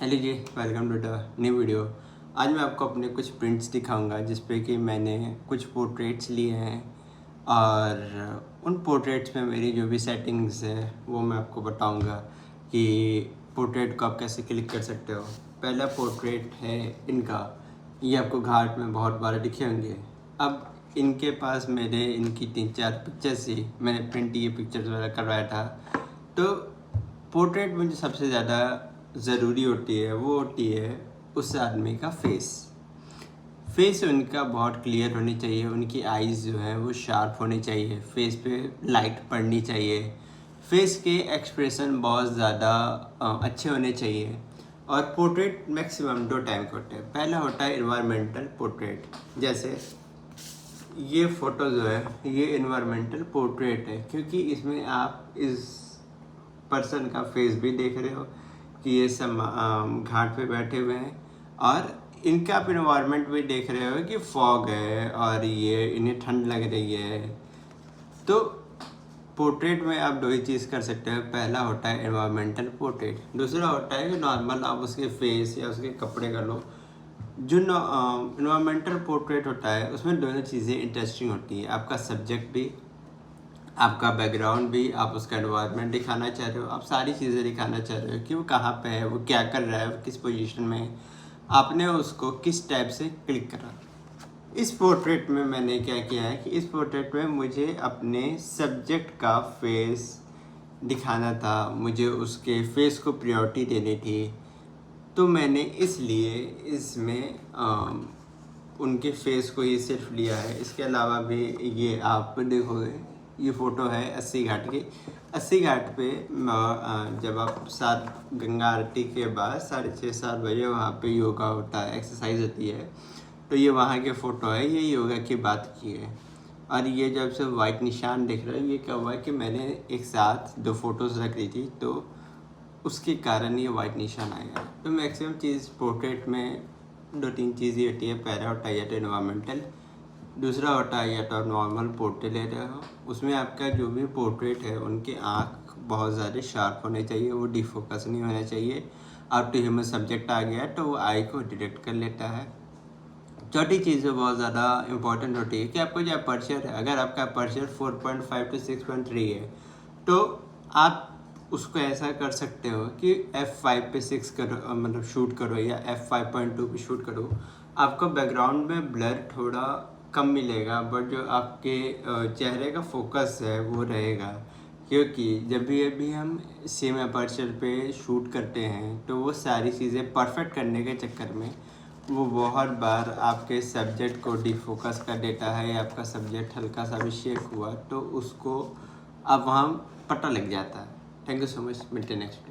Hello ji, welcome to the new video. आज मैं आपको अपने कुछ प्रिंट्स दिखाऊंगा जिस पे कि मैंने कुछ पोर्ट्रेट्स लिए हैं और उन पोर्ट्रेट्स में मेरी जो भी सेटिंग्स है वो मैं आपको बताऊंगा कि पोर्ट्रेट को आप कैसे क्लिक कर सकते हो। पहला पोर्ट्रेट है इनका, ये आपको घाट में बहुत बार दिखे होंगे। अब इनके पास मेरे इनकी 3-4 पिक्चर्स ही मैंने प्रिंट ये पिक्चर्स वगैरह करवाया था। तो पोर्ट्रेट में जो सबसे ज़्यादा ज़रूरी होती है वो होती है उस आदमी का फेस उनका बहुत क्लियर होनी चाहिए, उनकी आइज़ जो है वो शार्प होनी चाहिए, फेस पे लाइट पड़नी चाहिए, फेस के एक्सप्रेशन बहुत ज़्यादा अच्छे होने चाहिए। और पोर्ट्रेट मैक्सिमम 2 टाइम के होते हैं। पहला होता है इन्वायरमेंटल पोर्ट्रेट, जैसे ये फ़ोटो जो है ये इन्वायरमेंटल पोर्ट्रेट है क्योंकि इसमें आप इस पर्सन का फेस भी देख रहे हो कि ये सब घाट पे बैठे हुए हैं और इनका आप इन्वायरमेंट भी देख रहे हो कि फॉग है और ये इन्हें ठंड लग रही है। तो पोर्ट्रेट में आप 2 ही चीज़ कर सकते हो। पहला होता है एनवायरमेंटल पोर्ट्रेट, दूसरा होता है कि नॉर्मल आप उसके फेस या उसके कपड़े का लो। जो एनवायरमेंटल पोर्ट्रेट होता है उसमें दोनों चीज़ें इंटरेस्टिंग होती हैं, आपका सब्जेक्ट भी, आपका बैकग्राउंड भी, आप उसका एनवायरनमेंट दिखाना चाह रहे हो, आप सारी चीज़ें दिखाना चाह रहे हो कि वो कहाँ पे है, वो क्या कर रहा है, वो किस पोजीशन में है, आपने उसको किस टाइप से क्लिक करा। इस पोर्ट्रेट में मैंने क्या किया है कि इस पोर्ट्रेट में मुझे अपने सब्जेक्ट का फेस दिखाना था, मुझे उसके फेस को प्रायोरिटी देनी थी। तो मैंने इसलिए इसमें उनके फेस को ही सिर्फ लिया है। इसके अलावा भी ये आप देखोगे ये फ़ोटो है 80 घाट की। 80 घाट पे जब आप 7 गंगा आरती के बाद 6:30-7 बजे वहाँ पे योगा होता है, एक्सरसाइज होती है। तो ये वहाँ के फ़ोटो है, ये योगा की बात की है। और ये जब से वाइट निशान दिख रहा है ये क्या हुआ है कि मैंने एक साथ 2 फोटोज़ रख दी थी तो उसके कारण ये वाइट निशान आएगा। तो मैक्सिमम चीज़ पोर्ट्रेट में 2-3 चीज़ें होती है। पहला होता है या तो एनवायरमेंटल, दूसरा होता है या तो नॉर्मल पोर्ट्रेट ले रहे हो, उसमें आपका जो भी पोर्ट्रेट है उनके आँख बहुत ज़्यादा शार्प होने चाहिए, वो डिफोकस नहीं होना चाहिए। अब तो ह्यूमन सब्जेक्ट आ गया है तो वो आई को डिटेक्ट कर लेता है। चौथी चीज़ जो बहुत ज़्यादा इंपॉर्टेंट होती है कि आपको जो अपर्चर है, अगर आपका अपर्चर 4.5 to 6.3 है तो आप उसको ऐसा कर सकते हो कि f5 पे 6 करो, मतलब शूट करो, या f5.2 पे शूट करो। आपको बैकग्राउंड में ब्लर थोड़ा कम मिलेगा बट जो आपके चेहरे का फोकस है वो रहेगा, क्योंकि जब भी हम सेम अपर्चर पे शूट करते हैं तो वो सारी चीज़ें परफेक्ट करने के चक्कर में वो बहुत बार आपके सब्जेक्ट को डिफोकस कर देता है, या आपका सब्जेक्ट हल्का सा भी शेक हुआ तो उसको अब वहाँ पता लग जाता है। थैंक यू सो मच, मिलते हैं नेक्स्ट।